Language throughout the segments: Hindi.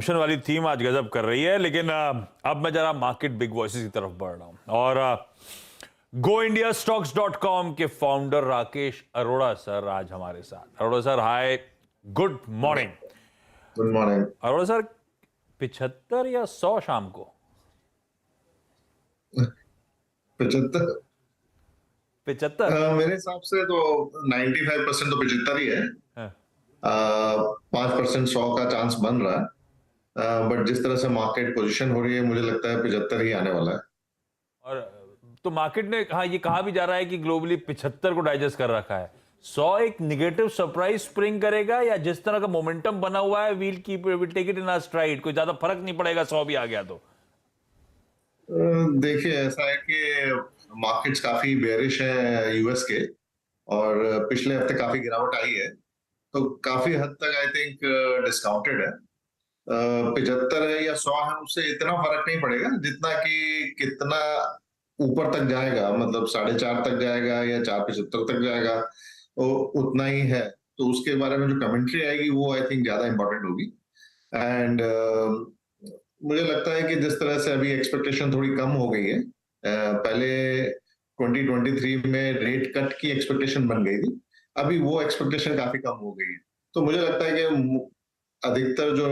मिशन वाली थीम आज गजब कर रही है, लेकिन अब मैं जरा मार्केट बिग वॉइसेस की तरफ बढ़ रहा हूं और goindiastocks.com के फाउंडर राकेश अरोड़ा सर आज हमारे साथ। Arora sir hi, good morning. Good morning. Arora sir 75 या 100 शाम को? 75। 75? मेरे हिसाब से तो 95% तो 75 ही है। हाँ। 5% 100 का चांस बन रहा है, बट जिस तरह से मार्केट पोजीशन हो रही है मुझे लगता है 75 ही आने वाला है। और तो मार्केट ने ये कहा भी जा रहा है कि ग्लोबली 75 को डाइजेस्ट कर रखा है। 100 एक निगेटिव सरप्राइज स्प्रिंग करेगा या जिस तरह का मोमेंटम बना हुआ है will take it in our stride, कोई ज्यादा फर्क नहीं पड़ेगा 100 भी आ गया तो? देखिए, ऐसा है कि मार्केट्स काफी बेयरिश है यूएस के, और पिछले हफ्ते काफी गिरावट आई है, तो काफी हद तक आई थिंक डिस्काउंटेड है। 75 है या 100 है, उससे इतना फर्क नहीं पड़ेगा जितना कि कितना ऊपर तक जाएगा, मतलब 4.5 तक जाएगा या 4.75 तक जाएगा, तो उतना ही है। तो उसके बारे में जो कमेंट्री आएगी वो आई थिंक ज्यादा इंपॉर्टेंट होगी। एंड मुझे लगता है कि जिस तरह से अभी एक्सपेक्टेशन थोड़ी कम हो गई है, पहले 2023 में रेट कट की एक्सपेक्टेशन बन गई थी, अभी वो एक्सपेक्टेशन काफी कम हो गई है। तो मुझे लगता है कि अधिकतर जो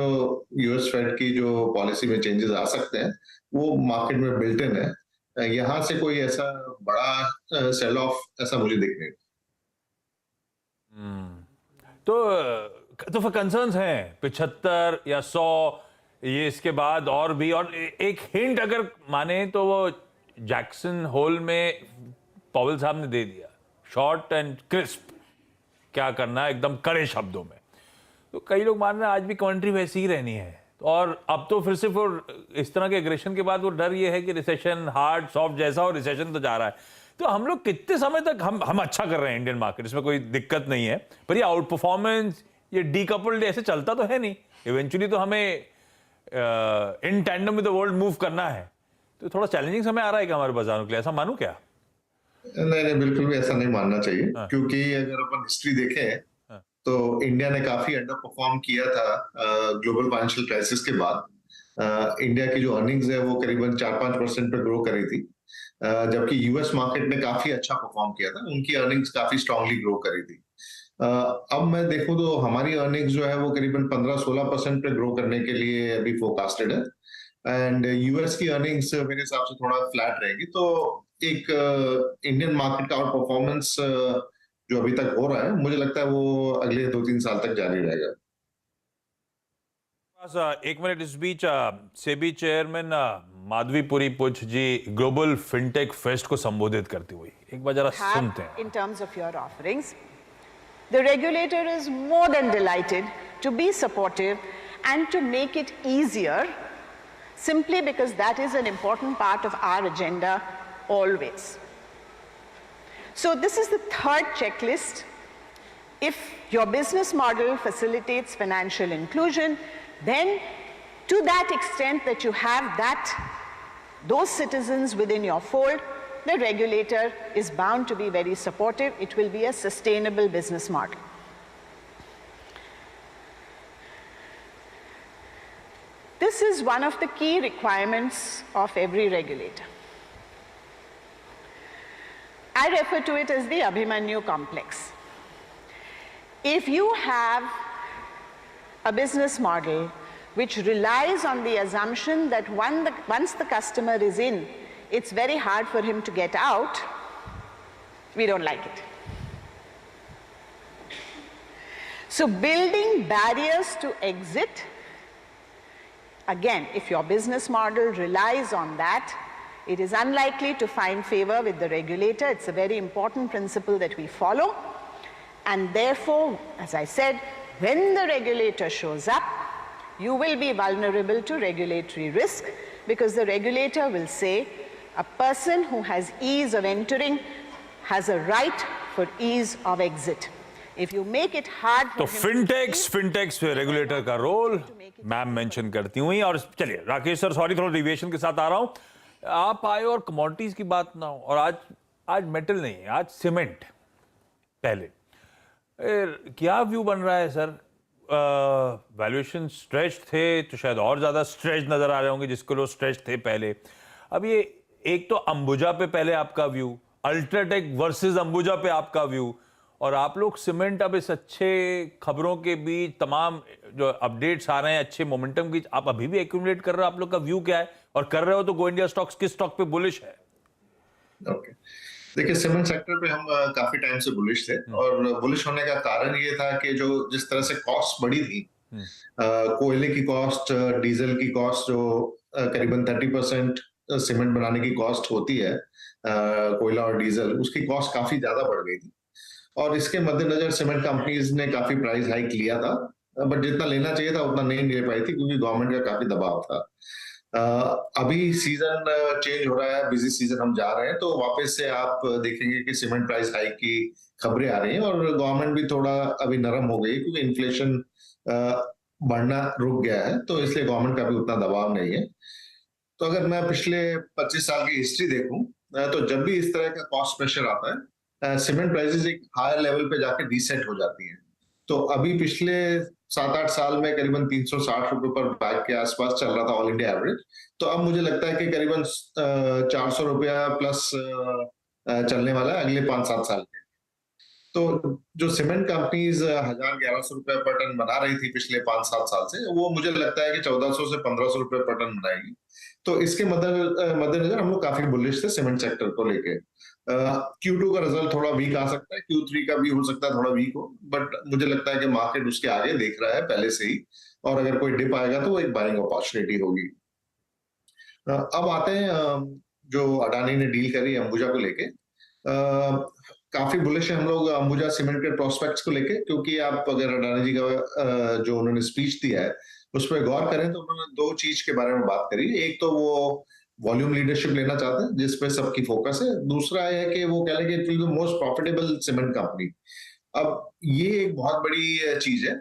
यूएस फेड की जो पॉलिसी में चेंजेस आ सकते हैं वो मार्केट में बिल्ट इन है। यहाँ से कोई ऐसा बड़ा सेल ऑफ ऐसा मुझे दिख नहीं। तो फिर कंसर्न्स हैं 75 या 100, ये इसके बाद और भी। और एक हिंट अगर माने तो वो जैक्सन होल में पॉवेल साहब ने दे दिया, शॉर्ट एंड क्रिस्प, क्या करना है एकदम कड़े शब्दों में। तो कई लोग मान रहे हैं आज भी कमेंट्री वैसी ही रहनी है, और अब तो फिर से इस तरह के एग्रेशन के बाद वो डर ये है कि रिसेशन हार्ड सॉफ्ट जैसा हो, रिसेशन तो जा रहा है। तो हम लोग कितने समय तक हम अच्छा कर रहे हैं इंडियन मार्केट, इसमें कोई दिक्कत नहीं है, पर ये आउट परफॉर्मेंस, ये डीकपल्ड ऐसे चलता तो है नहीं। इवेंचुअली तो हमें in tandem with the world move करना है। तो थोड़ा चैलेंजिंग समय आ रहा है क्या हमारे बाजारों के लिए, ऐसा मानूं क्या? नहीं नहीं, बिल्कुल भी ऐसा नहीं मानना चाहिए, हाँ, क्योंकि अगर अपन हिस्ट्री देखें हाँ, तो इंडिया ने काफी अंडर परफॉर्म किया था ग्लोबल फाइनेंशियल क्राइसिस के बाद। इंडिया की जो अर्निंग्स है वो करीबन 4-5% पे ग्रो करी थी, जबकि यूएस मार्केट ने काफी अच्छा परफॉर्म किया था, उनकी अर्निंग्स काफी स्ट्रांगली ग्रो करी थी। अब मैं देखूं तो हमारी अर्निंग्स जो है वो करीबन 15-16% पे ग्रो करने के लिए अभी फोरकास्टेड है, एंड यूएस की अर्निंग्स मेरे हिसाब से थोड़ा फ्लैट रहेगी। तो एक इंडियन मार्केट का आउट परफॉर्मेंस जो अभी तक हो रहा है, मुझे लगता है वो अगले 2-3 साल तक जारी रहेगा। एक मिनट इस बीच सेबी चेयरमैन माधवीपुरी पुछ जी ग्लोबल फिनटेक फेस्ट को संबोधित करती हुई एक बार जरा सुनते हैं। In terms of your offerings, the regulator is more than delighted to be supportive and to make it easier, simply because that is an important part of our agenda always. So this is the third checklist. If your business model facilitates financial inclusion, then to that extent that you have those citizens within your fold, the regulator is bound to be very supportive. It will be a sustainable business model. This is one of the key requirements of every regulator. I refer to it as the Abhimanyu complex. If you have a business model which relies on the assumption that once the customer is in, it's very hard for him to get out, we don't like it. So building barriers to exit, again, if your business model relies on that, it is unlikely to find favor with the regulator. It's a very important principle that we follow. And therefore, as I said, when the regulator shows up, you will be vulnerable to regulatory risk, because the regulator will say a person who has ease of entering has a right for ease of exit. If you make it hard for तो him फिनटेक्स पे रेगुलेटर का रोल मैम मेंशन करती हुई। और चलिए राकेश सर, सॉरी थोड़ा डिविएशन के साथ आ रहा हूं, आप आए और कमोडिटीज की बात ना हो, और आज मेटल नहीं है, आज सीमेंट। पहले क्या व्यू बन रहा है सर? वैल्यूएशन स्ट्रेच थे तो शायद और ज्यादा स्ट्रेच नजर आ रहे होंगे जिसको लोग स्ट्रेच थे पहले। अब ये एक तो अंबुजा पे पहले आपका व्यू, अल्ट्राटेक वर्सेस अंबुजा पे आपका व्यू, और आप लोग सीमेंट अब इस अच्छे खबरों के बीच तमाम जो अपडेट्स आ रहे हैं अच्छे मोमेंटम के बीच आप अभी भी एक्यूमुलेट कर रहे हो, आप लोग का व्यू क्या है? और कर रहे हो तो गो इंडिया स्टॉक्स किस स्टॉक पे बुलिश है? ओके, देखिए सीमेंट सेक्टर पे हम काफी टाइम से बुलिश थे, और बुलिश होने का कारण ये था कि जो जिस तरह से कॉस्ट बढ़ी थी, कोयले की कॉस्ट, डीजल की कॉस्ट जो करीबन 30% सीमेंट बनाने की कॉस्ट होती है, कोयला और डीजल, उसकी कॉस्ट काफी ज्यादा बढ़ गई थी। और इसके मद्देनजर सीमेंट कंपनीज ने काफी प्राइस हाइक लिया था, बट जितना लेना चाहिए था उतना नहीं ले पाई थी क्योंकि गवर्नमेंट का काफी दबाव था। अभी सीजन चेंज हो रहा है, बिजी सीजन हम जा रहे हैं, तो वापस से आप देखेंगे कि सीमेंट प्राइस हाइक की खबरें आ रही हैं, और गवर्नमेंट भी थोड़ा अभी नरम हो गई क्योंकि इन्फ्लेशन बढ़ना रुक गया है, तो इसलिए गवर्नमेंट का भी उतना दबाव नहीं है। तो अगर मैं पिछले 25 साल की हिस्ट्री देखूं, तो जब भी इस तरह का कॉस्ट प्रेशर आता है, सीमेंट प्राइसेस एक हायर लेवल पे जाके रीसेट हो जाती हैं। तो अभी पिछले 7-8 साल में करीबन 360 रुपए पर बैग के आसपास चल रहा था ऑल इंडिया एवरेज। तो अब मुझे लगता है कि करीबन 400 रुपया प्लस चलने वाला है अगले 5-7 साल के। तो जो सीमेंट कंपनीज 1000-1100 रुपए पर टन बना रही थी पिछले 5-7 साल से, वो मुझे लगता है कि 1400 से 1500 रुपए पर टन बनाएगी। तो इसके मद्देनजर हम लोग काफी बुलिश थे सीमेंट सेक्टर को लेके। Q2 का रिजल्ट थोड़ा वीक आ सकता है, Q3 का भी हो सकता है थोड़ा वीक हो, बट मुझे लगता है कि मार्केट उसके आगे देख रहा है पहले से ही, और अगर कोई डिप आएगा तो वो एक बाइंग अपॉर्चुनिटी होगी। अब आते हैं जो अडानी ने डील करी अंबुजा को लेके। काफी बुलिश है हम लोग अंबुजा सीमेंट के प्रोस्पेक्ट्स को लेके, क्योंकि आप अगर अडानी जी का जो उन्होंने स्पीच दिया है उस पर गौर करें तो उन्होंने दो चीज के बारे में बात करी। एक तो वो वॉल्यूम लीडरशिप लेना चाहते हैं जिसपे सबकी फोकस है, दूसरा है कि वो कह रहे हैं कि मोस्ट प्रॉफिटेबल सीमेंट कंपनी। अब ये एक बहुत बड़ी चीज है।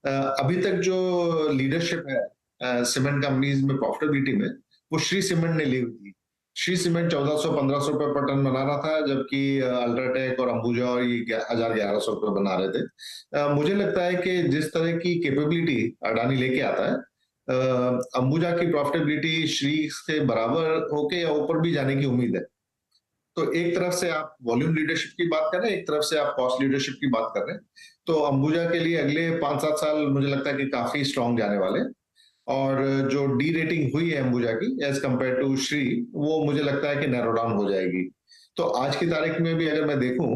अभी तक जो लीडरशिप है सीमेंट कंपनीज में प्रॉफिटेबिलिटी में, वो श्री सीमेंट ने ली हुई थी। श्री सीमेंट 1400-1500 रुपए पर टन बना रहा था, जबकि अल्ट्राटेक और अंबुजा और ये 1000-1100 रुपए बना रहे थे। मुझे लगता है कि जिस तरह की कैपेबिलिटी अडानी लेके आता है, अंबुजा की प्रॉफिटेबिलिटी श्री के बराबर होके या ऊपर भी जाने की उम्मीद है। तो एक तरफ से आप वॉल्यूम लीडरशिप की बात कर रहे हैं, एक तरफ से आप कॉस्ट लीडरशिप की बात कर रहे हैं, तो अंबुजा के लिए अगले 5-7 साल मुझे लगता है कि काफी स्ट्रॉन्ग जाने वाले हैं। और जो डी रेटिंग हुई है अंबुजा की एज कंपेयर टू श्री, वो मुझे लगता है कि नैरो डाउन हो जाएगी। तो आज की तारीख में भी अगर मैं देखूं,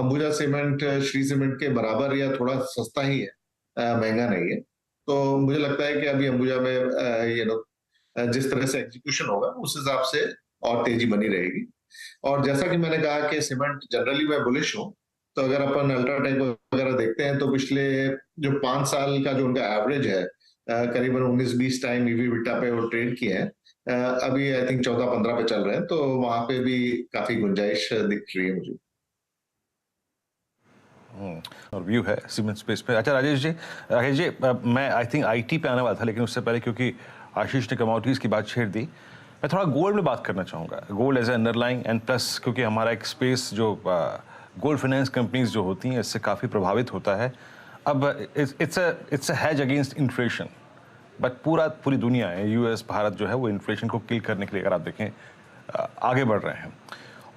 अंबुजा सीमेंट श्री सीमेंट के बराबर या थोड़ा सस्ता ही है, महंगा नहीं है। तो मुझे लगता है कि अभी अंबुजा में जिस तरह से एग्जीक्यूशन होगा उस हिसाब से और तेजी बनी रहेगी। और जैसा कि मैंने कहा कि सीमेंट जनरली मैं बुलिश हूँ, तो अगर अपन अल्ट्राटेक वगैरह देखते हैं तो पिछले जो 5 साल का जो उनका एवरेज है, करीबन 19-20 टाइम ईवी/बिटा पे वो ट्रेड किए हैं। अभी आई थिंक 14-15 पे चल रहे हैं, तो वहां पे भी काफी गुंजाइश दिख रही है मुझे। और व्यू है सीमेंट स्पेस पे। अच्छा राजेश जी, मैं आई थिंक आईटी पे आने वाला था, लेकिन उससे पहले क्योंकि आशीष ने कमोडिटीज की बात छेड़ दी, मैं थोड़ा गोल्ड में बात करना चाहूँगा। Gold as a underlying and plus क्योंकि हमारा एक स्पेस जो गोल्ड फाइनेंस कंपनीज जो होती हैं इससे काफ़ी प्रभावित होता है। अब it's a has against inflation, but पूरी दुनिया है, यूएस भारत जो है वो इन्फ्लेशन को किल करने के लिए अगर आप देखें आगे बढ़ रहे हैं,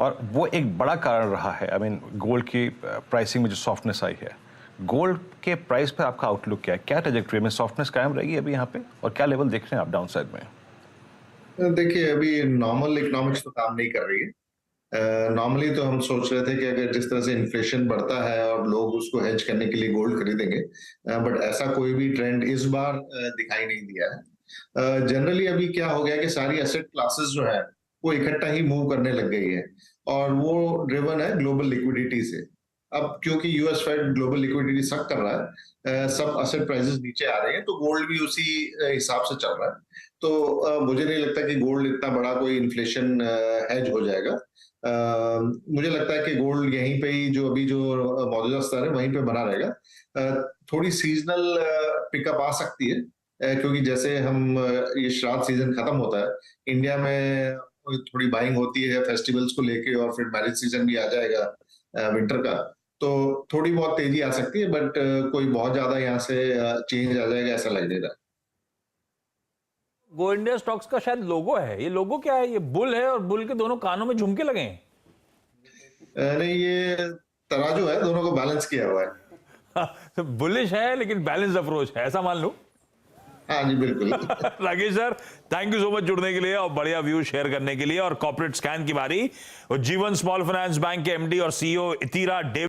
और वो एक बड़ा कारण रहा है। आई मीन गोल्ड की प्राइसिंग में जो सॉफ्टनेस आई है, गोल्ड के प्राइस पर आपका आउटलुक क्या है? क्या ट्रैजेक्टरी में सॉफ्टनेस कायम रहेगी अभी यहाँ पे, और क्या लेवल देख रहे हैं आप डाउन साइड में? देखिए अभी नॉर्मल इकोनॉमिक्स तो काम नहीं कर रही है। नॉर्मली तो हम सोच रहे थे कि अगर जिस तरह से इन्फ्लेशन बढ़ता है और लोग उसको हेज करने के लिए गोल्ड खरीदेंगे, बट ऐसा कोई भी ट्रेंड इस बार दिखाई नहीं दिया है। जनरली अभी क्या हो गया कि सारी एसेट क्लासेस जो है वो इकट्ठा ही मूव करने लग गई है, और वो ड्रिवन है ग्लोबल लिक्विडिटी से। अब क्योंकि यूएस फेड ग्लोबल लिक्विडिटी सक कर रहा है, सब एसेट प्राइसेस नीचे आ रहे हैं, तो गोल्ड भी उसी हिसाब से चल रहा है। तो मुझे नहीं लगता कि गोल्ड इतना बड़ा कोई इन्फ्लेशन हेज हो जाएगा। मुझे लगता है कि गोल्ड यहीं पे ही जो अभी जो मौजूदा स्तर है वहीं पे बना रहेगा। थोड़ी सीजनल पिकअप आ सकती है, क्योंकि जैसे हम ये श्राद्ध सीजन खत्म होता है, इंडिया में थोड़ी बाइंग होती है फेस्टिवल्स को लेके, और फिर मैरिज सीजन भी आ जाएगा विंटर का, तो थोड़ी बहुत तेजी आ सकती है, बट कोई बहुत ज्यादा यहाँ से चेंज आ जाएगा ऐसा लग नहीं रहा। गो इंडिया स्टॉक्स का शायद लोगो है, ये लोगो क्या है? ये बुल है और बुल के दोनों कानों में झुमके लगे हैं। नहीं, ये तराजू है, दोनों को बैलेंस किया हुआ है। बुलिश है लेकिन बैलेंस अप्रोच है, ऐसा मान लो। हाँ जी, बिल्कुल। Rakesh sir, thank you so much जुड़ने के लिए और बढ़िया व्यू शेयर करने के लिए। और कॉर्पोरेट स्कैन की बारी, जीवन स्मॉल फाइनेंस बैंक के एमडी और सीईओ इतीरा डेविड